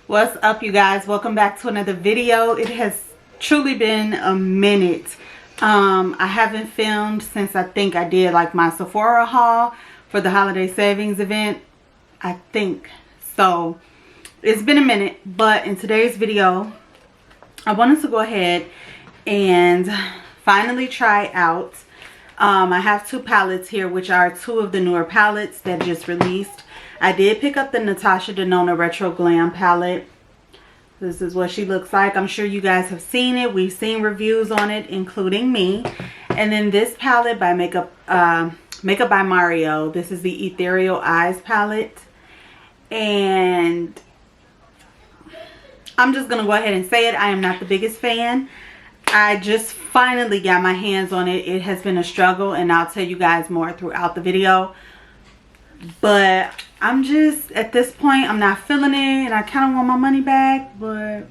What's up, you guys? Welcome back to another video. It has truly been a minute. I haven't filmed since I think I did like my Sephora haul for the holiday savings event. I think so. It's been a minute, but in today's video I wanted to go ahead and finally try out I have two palettes here, which are two of the newer palettes that just released. I did pick up the Natasha Denona Retro Glam palette. This is what she looks like. I'm sure you guys have seen it. We've seen reviews on it, including me. And then this palette by Makeup by Mario. This is the Ethereal Eyes palette. And I'm just going to go ahead and say it. I am not the biggest fan. I just finally got my hands on it. It has been a struggle, and I'll tell you guys more throughout the video. But I'm just, at this point, I'm not feeling it, and I kind of want my money back, but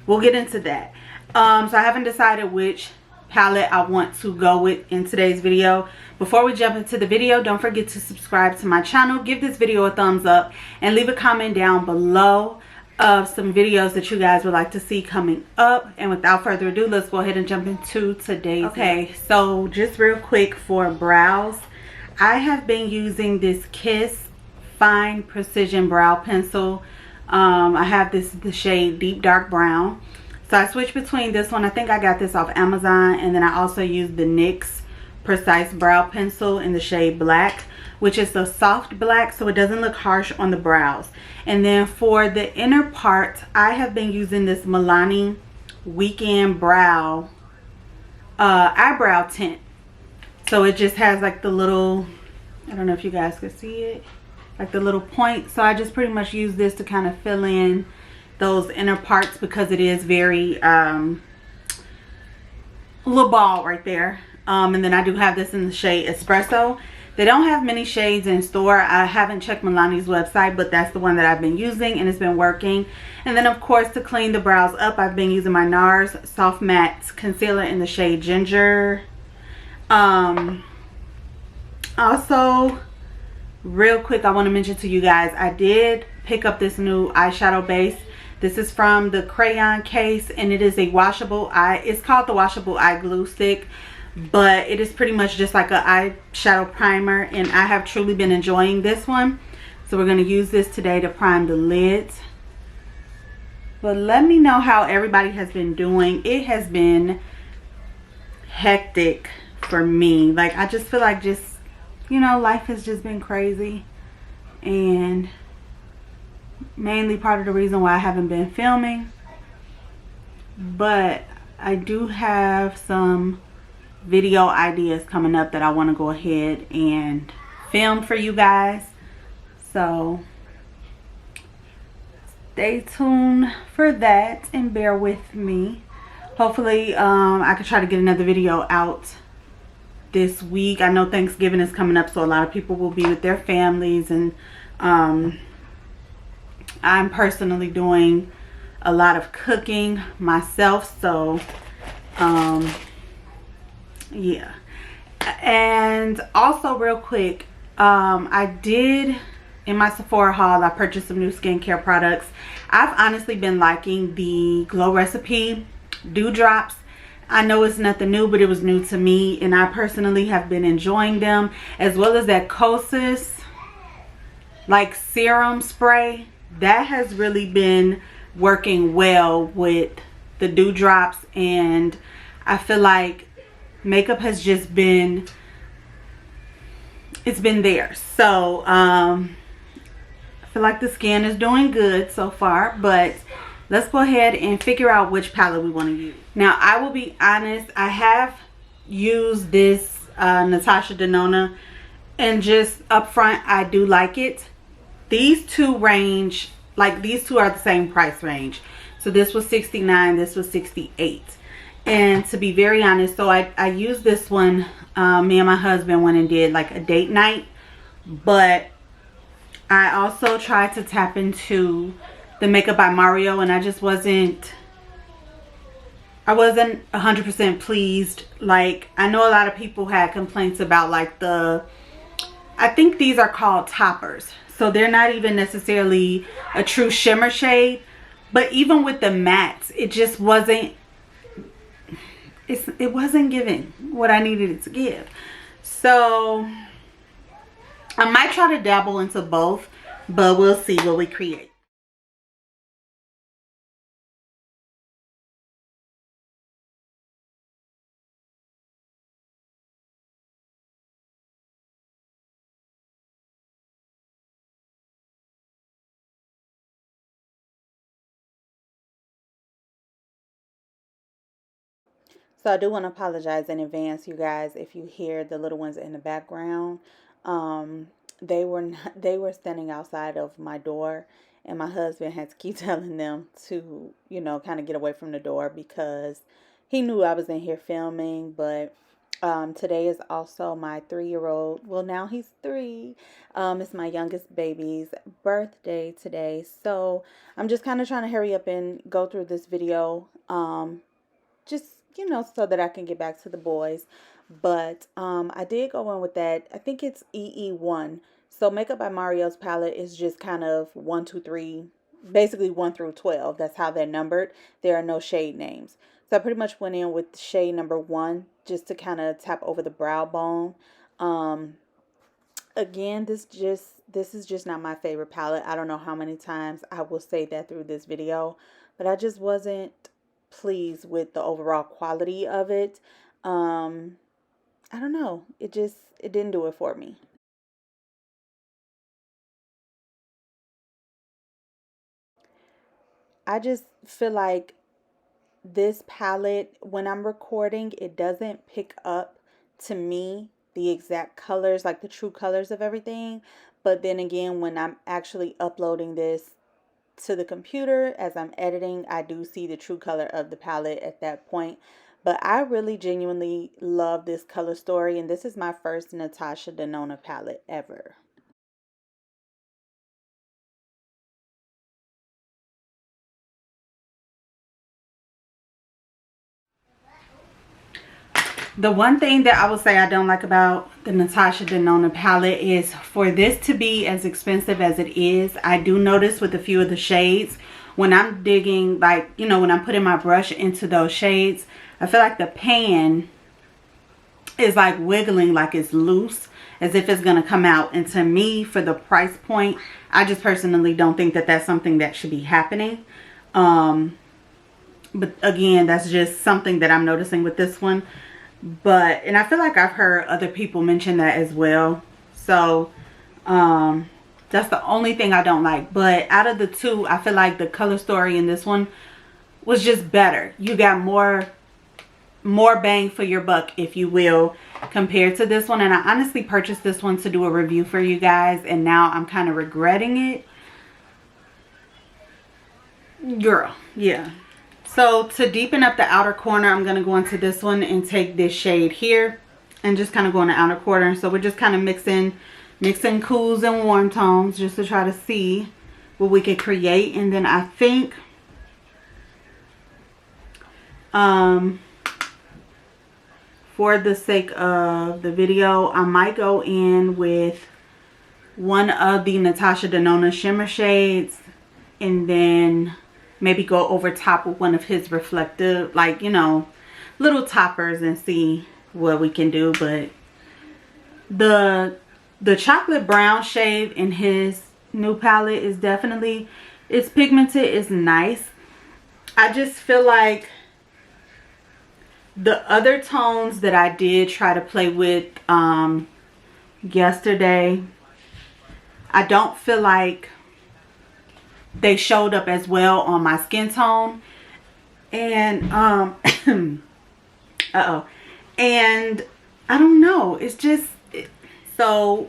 we'll get into that. So I haven't decided which palette I want to go with in today's video. Before we jump into the video, don't forget to subscribe to my channel, give this video a thumbs up, and leave a comment down below of some videos that you guys would like to see coming up. And without further ado, let's go ahead and jump into today's video. So just real quick for brows, I have been using this Kiss Fine Precision Brow Pencil. I have the shade Deep Dark Brown. So I switched between this one. I think I got this off Amazon. And then I also used the NYX Precise Brow Pencil in the shade Black, which is the soft black, so it doesn't look harsh on the brows. And then for the inner part, I have been using this Milani Weekend Brow eyebrow tint. So it just has like the little, I don't know if you guys can see it, like the little point. So I just pretty much use this to kind of fill in those inner parts, because it is very a little ball right there. And then I do have this in the shade Espresso. They don't have many shades in store. I haven't checked Milani's website, but that's the one that I've been using, and it's been working. And then of course, to clean the brows up, I've been using my Nars Soft Matte Concealer in the shade Ginger. Also, real quick, I want to mention to you guys, I did pick up this new eyeshadow base. This is from the Crayon case, and it is a washable it's called the washable eye glue stick, but it is pretty much just like an eyeshadow primer, and I have truly been enjoying this one. So we're going to use this today to prime the lids. But let me know how everybody has been doing. It has been hectic for me. Like, I just feel like life has just been crazy, and mainly part of the reason why I haven't been filming. But I do have some video ideas coming up that I want to go ahead and film for you guys, so stay tuned for that and bear with me. Hopefully I can try to get another video out this week. I know Thanksgiving is coming up, so a lot of people will be with their families, and I'm personally doing a lot of cooking myself, so yeah. And also real quick, I did, in my Sephora haul, I purchased some new skincare products. I've honestly been liking the Glow Recipe Dewdrops. I know it's nothing new, but it was new to me, and I personally have been enjoying them, as well as that Kosas like serum spray. That has really been working well with the dewdrops, and I feel like makeup has just been, it's been there. So I feel like the skin is doing good so far, but let's go ahead and figure out which palette we want to use. Now, I will be honest, I have used this Natasha Denona, and just up front, I do like it. These two range, like these two are the same price range. So this was $69, this was $68. And to be very honest, so I used this one, me and my husband went and did like a date night, but I also tried to tap into the Makeup by Mario, and I just wasn't 100% pleased. Like, I know a lot of people had complaints about like I think these are called toppers. so they're not even necessarily a true shimmer shade. But even with the mattes, it just wasn't, it wasn't giving what I needed it to give. So I might try to dabble into both, but we'll see what we create. So I do want to apologize in advance, you guys, if you hear the little ones in the background. They were standing outside of my door, and my husband had to keep telling them to, you know, kind of get away from the door because he knew I was in here filming. But today is also my 3-year-old. Well, now he's 3. It's my youngest baby's birthday today. So I'm just kind of trying to hurry up and go through this video. Just, you know, so that I can get back to the boys. But I did go in with that. I think it's EE1. So Makeup by Mario's palette is just kind of 1, 2, 3, basically 1 through 12. That's how they're numbered. There are no shade names. So I pretty much went in with shade number 1 just to kind of tap over the brow bone. Again, this is just not my favorite palette. I don't know how many times I will say that through this video, but I just wasn't pleased with the overall quality of it. I don't know, it didn't do it for me. I just feel like this palette, when I'm recording, it doesn't pick up to me the exact colors, like the true colors of everything. But then again, when I'm actually uploading this to the computer as I'm editing, I do see the true color of the palette at that point. But I really genuinely love this color story, and this is my first Natasha Denona palette ever. The one thing that I would say I don't like about the Natasha Denona palette is for this to be as expensive as it is. I do notice with a few of the shades, when I'm digging, like, you know, when I'm putting my brush into those shades, I feel like the pan is like wiggling, like it's loose, as if it's going to come out. And to me, for the price point, I just personally don't think that that's something that should be happening. But again, that's just something that I'm noticing with this one. But, and I feel like I've heard other people mention that as well. So, that's the only thing I don't like. But out of the two, I feel like the color story in this one was just better. You got more bang for your buck, if you will, compared to this one. And I honestly purchased this one to do a review for you guys, and now I'm kind of regretting it. Girl, yeah. So to deepen up the outer corner, I'm going to go into this one and take this shade here and just kind of go in the outer corner. So we're just kind of mixing cools and warm tones just to try to see what we can create. And then I think for the sake of the video, I might go in with one of the Natasha Denona shimmer shades and then maybe go over top with one of his reflective, like, you know, little toppers, and see what we can do. But the chocolate brown shade in his new palette is definitely, it's pigmented, it's nice. I just feel like the other tones that I did try to play with yesterday, I don't feel like they showed up as well on my skin tone. And and I don't know, it's just, so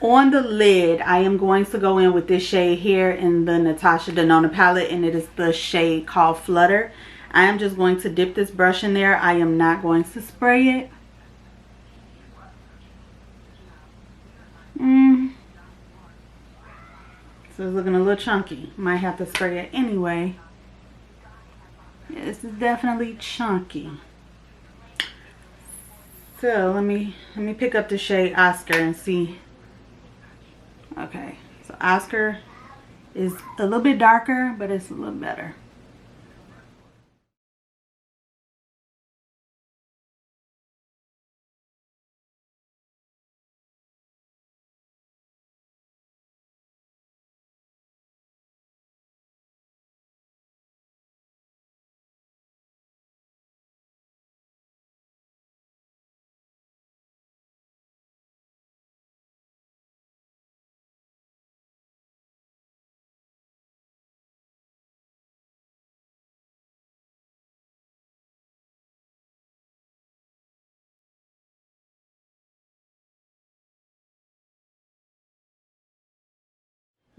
on the lid I am going to go in with this shade here in the Natasha Denona palette, and it is the shade called Flutter. I am just going to dip this brush in there. I am not going to spray it. So it's looking a little chunky. Might have to spray it anyway. Yeah, this is definitely chunky. So let me pick up the shade Oscar and see. Okay, so Oscar is a little bit darker, but it's a little better.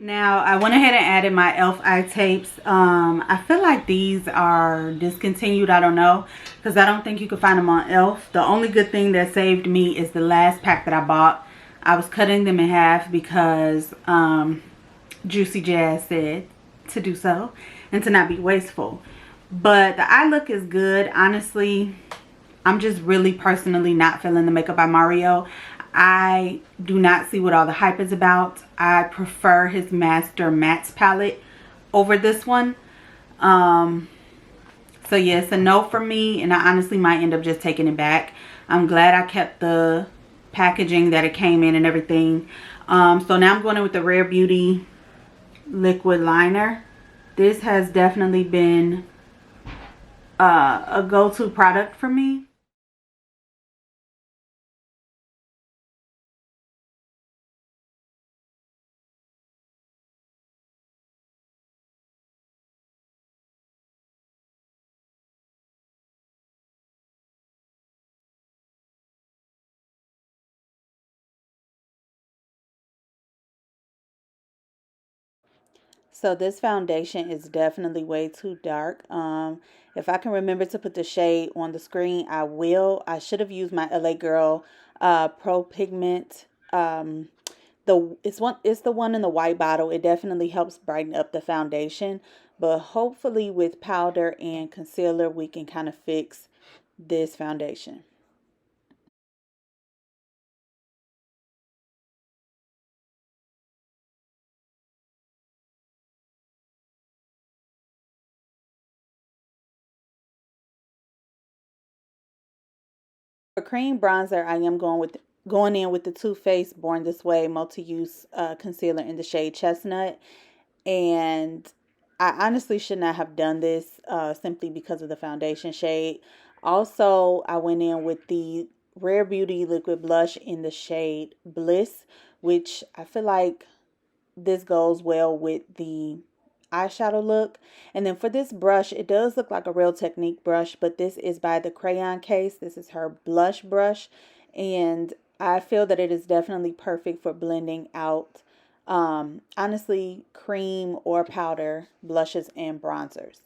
Now I went ahead and added my e.l.f. eye tapes. I feel like these are discontinued. I don't know, because I don't think you can find them on e.l.f. The only good thing that saved me is the last pack that I bought. I was cutting them in half because Juicy Jazz said to do so and to not be wasteful. But the eye look is good. Honestly, I'm just really personally not feeling the Makeup by Mario. I do not see what all the hype is about. I prefer his Master Mattes palette over this one. So yeah, it's a no for me, and I honestly might end up just taking it back. I'm glad I kept the packaging that it came in and everything. So now I'm going in with the Rare Beauty liquid liner. This has definitely been a go-to product for me. So this foundation is definitely way too dark. If I can remember to put the shade on the screen, I will. I should have used my LA Girl Pro Pigment. It's the one in the white bottle. It definitely helps brighten up the foundation. But hopefully with powder and concealer, we can kind of fix this foundation. For cream bronzer, I am going in with the Too Faced Born This Way multi-use concealer in the shade Chestnut. And I honestly should not have done this simply because of the foundation shade. Also, I went in with the Rare Beauty liquid blush in the shade Bliss, which I feel like this goes well with the eyeshadow look. And then for this brush, it does look like a Real Technique brush, but this is by the Crayon Case. This is her blush brush, and I feel that it is definitely perfect for blending out honestly cream or powder blushes and bronzers.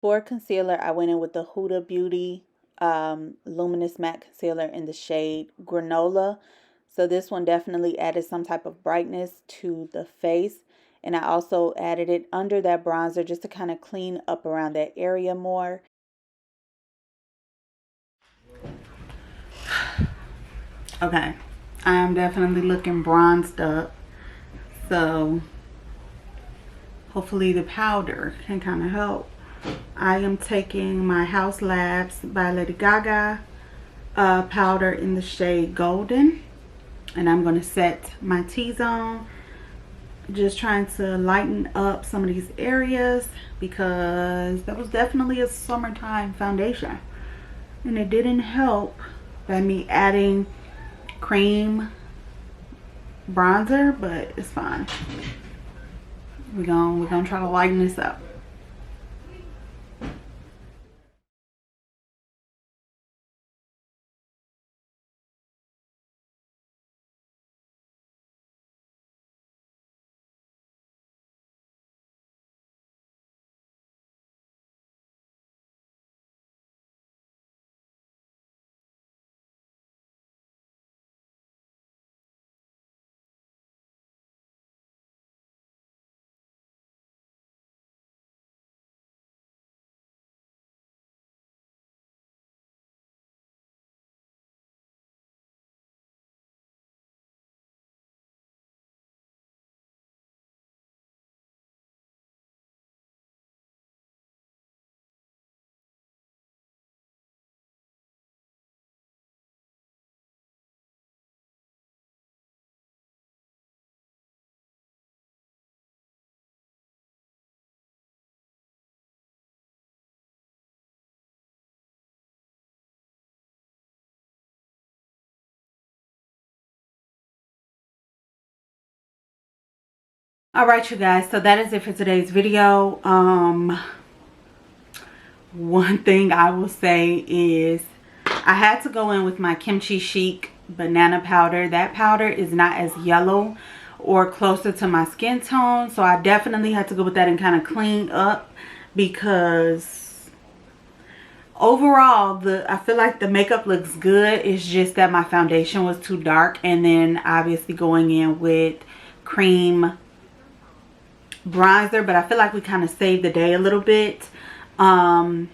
For concealer, I went in with the Huda Beauty Luminous Matte Concealer in the shade Granola. So this one definitely added some type of brightness to the face. And I also added it under that bronzer just to kind of clean up around that area more. Okay, I'm definitely looking bronzed up. So hopefully the powder can kind of help. I am taking my House Labs by Lady Gaga powder in the shade Golden, and I'm going to set my T-zone, just trying to lighten up some of these areas because that was definitely a summertime foundation, and it didn't help by me adding cream bronzer, but it's fine. We're gonna try to lighten this up. Alright, you guys, so that is it for today's video. One thing I will say is I had to go in with my Kimchi Chic banana powder. That powder is not as yellow or closer to my skin tone, so I definitely had to go with that and kind of clean up, because overall I feel like the makeup looks good. It's just that my foundation was too dark, and then obviously going in with cream bronzer, but I feel like we kind of saved the day a little bit. Now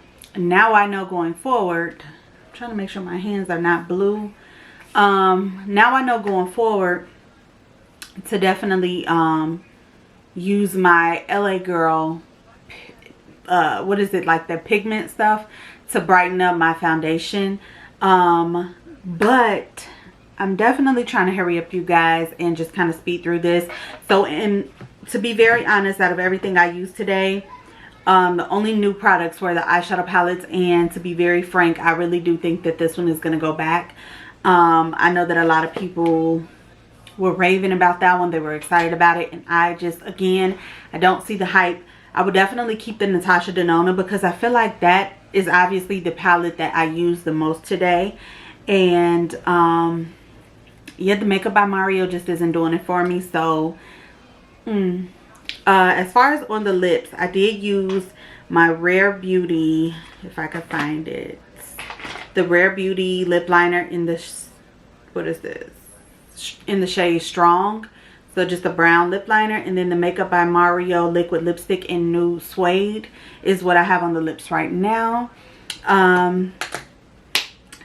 I know going forward, I'm trying to make sure my hands are not blue. Now I know going forward to definitely use my LA Girl, what is it, like the pigment stuff, to brighten up my foundation. But I'm definitely trying to hurry up, you guys, and just kind of speed through this. So, to be very honest, out of everything I used today, the only new products were the eyeshadow palettes, and to be very frank, I really do think that this one is going to go back. I know that a lot of people were raving about that one. They were excited about it, and I just, again, I don't see the hype. I would definitely keep the Natasha Denona, because I feel like that is obviously the palette that I used the most today. And yeah, the Makeup by Mario just isn't doing it for me. So as far as on the lips, I did use my Rare Beauty, if I could find it, the Rare Beauty lip liner in the, what is this, in the shade Strong. So just a brown lip liner, and then the Makeup by Mario liquid lipstick in Nude Suede is what I have on the lips right now.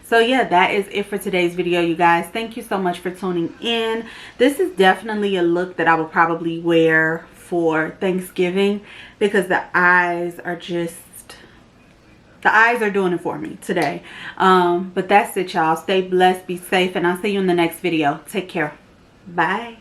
So yeah, that is it for today's video, you guys. Thank you so much for tuning in. This is definitely a look that I will probably wear for Thanksgiving, because the eyes are just, the eyes are doing it for me today. But that's it, y'all. Stay blessed, be safe, and I'll see you in the next video. Take care. Bye.